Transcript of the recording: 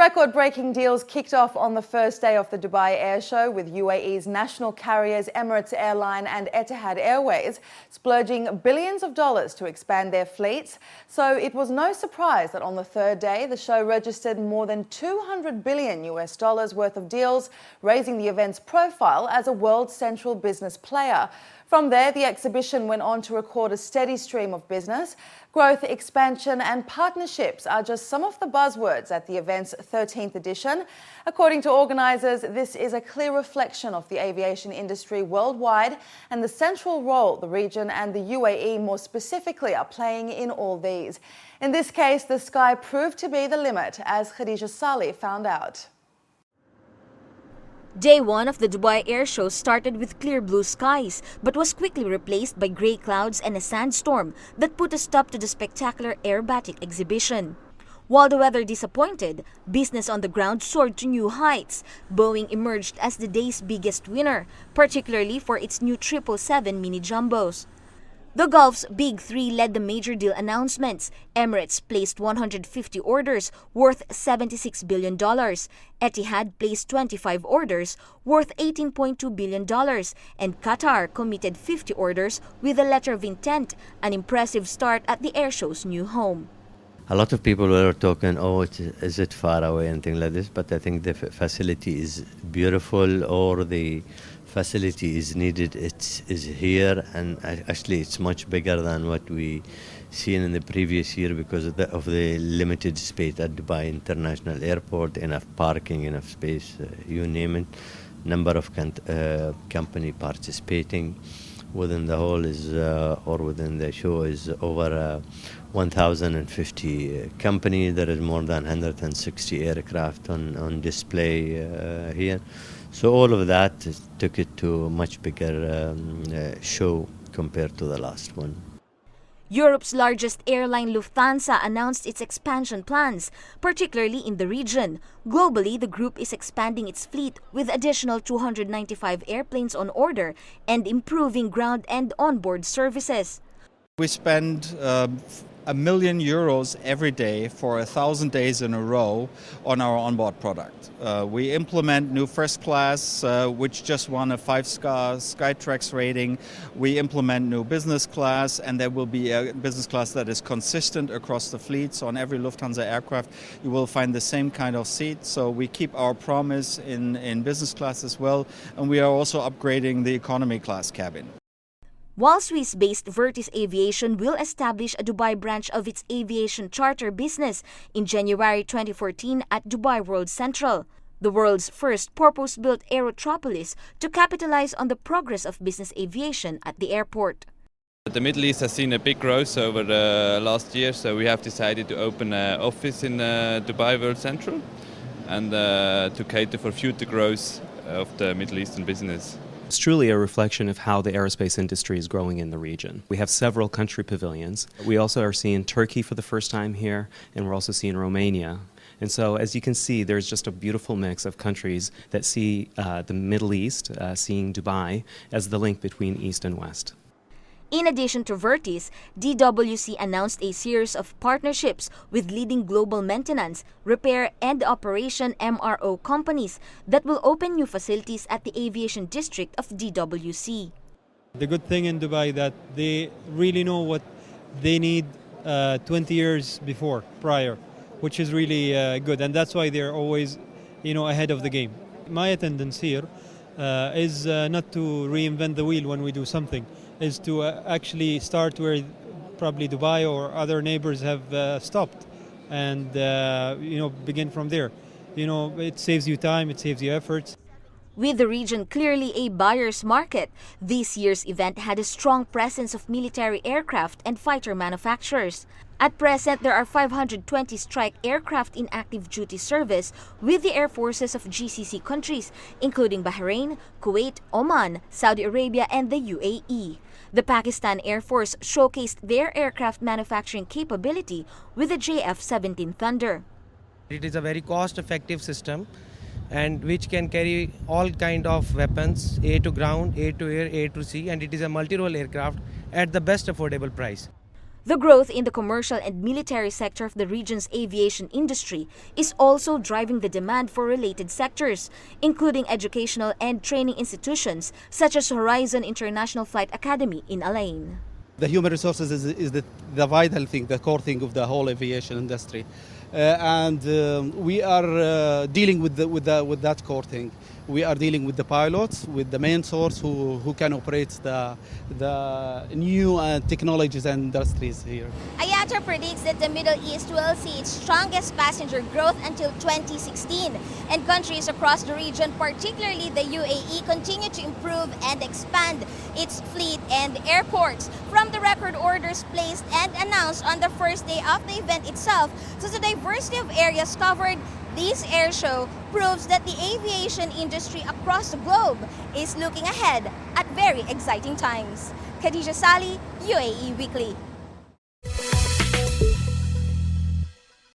Record-breaking deals kicked off on the first day of the Dubai Airshow, with UAE's national carriers Emirates, Airline and Etihad Airways splurging billions of dollars to expand their fleets. So it was no surprise that on the third day, the show registered more than $200 billion worth of deals, raising the event's profile as a world central business player. From there, the exhibition went on to record a steady stream of business. Growth, expansion and partnerships are just some of the buzzwords at the event's 13th edition. According to organisers, this is a clear reflection of the aviation industry worldwide and the central role the region and the UAE more specifically are playing in all these. In this case, the sky proved to be the limit, as Khadija Salih found out. Day one of the Dubai Airshow started with clear blue skies, but was quickly replaced by grey clouds and a sandstorm that put a stop to the spectacular aerobatic exhibition. While the weather disappointed, business on the ground soared to new heights. Boeing emerged as the day's biggest winner, particularly for its new 777 mini jumbos. The Gulf's Big Three led the major deal announcements. Emirates placed 150 orders worth $76 billion. Etihad placed 25 orders worth $18.2 billion. And Qatar committed 50 orders with a letter of intent, an impressive start at the Airshow's new home. A lot of people were talking, is it far away and things like this, but I think the facility is beautiful, or the facility is needed. It is here, and actually it's much bigger than what we seen in the previous year because of the limited space at Dubai International Airport. Enough parking, enough space, you name it. Number of company participating within the hall is or within the show is over 1,050 companies. There is more than 160 aircraft on display here. So all of that took it to a much bigger show compared to the last one. Europe's largest airline, Lufthansa, announced its expansion plans, particularly in the region. Globally, the group is expanding its fleet with additional 295 airplanes on order and improving ground and onboard services. We spend €1 million every day for 1,000 days in a row on our onboard product. We implement new first class, which just won a 5-star Skytrax rating. We implement new business class, and there will be a business class that is consistent across the fleet. So on every Lufthansa aircraft, you will find the same kind of seat. So we keep our promise in business class as well, and we are also upgrading the economy class cabin. While Swiss-based Vertis Aviation will establish a Dubai branch of its aviation charter business in January 2014 at Dubai World Central, the world's first purpose-built aerotropolis to capitalize on the progress of business aviation at the airport. The Middle East has seen a big growth over the last year, so we have decided to open an office in Dubai World Central and to cater for future growth of the Middle Eastern business. It's truly a reflection of how the aerospace industry is growing in the region. We have several country pavilions. We also are seeing Turkey for the first time here, and we're also seeing Romania. And so, as you can see, there's just a beautiful mix of countries that see the Middle East, seeing Dubai as the link between East and West. In addition to Vertis, DWC announced a series of partnerships with leading global maintenance, repair and operation MRO companies that will open new facilities at the aviation district of DWC. The good thing in Dubai that they really know what they need 20 years prior, which is really good, and that's why they're always, ahead of the game. My attendance here is not to reinvent the wheel when we do something, is to actually start where probably Dubai or other neighbors have stopped, and begin from there. It saves you time, it saves you efforts. With the region clearly a buyer's market, this year's event had a strong presence of military aircraft and fighter manufacturers. At present, there are 520 strike aircraft in active duty service with the air forces of GCC countries, including Bahrain, Kuwait, Oman, Saudi Arabia, and the UAE. The Pakistan Air Force showcased their aircraft manufacturing capability with the JF-17 Thunder. It is a very cost-effective system, and which can carry all kind of weapons, A to ground, A to air, A to sea, and it is a multi-role aircraft at the best affordable price. The growth in the commercial and military sector of the region's aviation industry is also driving the demand for related sectors, including educational and training institutions such as Horizon International Flight Academy in Alain. The human resources is the vital thing, the core thing of the whole aviation industry. We are dealing with that core thing. We are dealing with the pilots, with the main source who can operate the new technologies and industries here. IATA predicts that the Middle East will see its strongest passenger growth until 2016, and countries across the region, particularly the UAE, continue to improve and expand its fleet and airports. From the record orders placed and announced on the first day of the event itself to the diversity of areas covered, this air show proves that the aviation industry across the globe is looking ahead at very exciting times. Khadija Sali, UAE Weekly.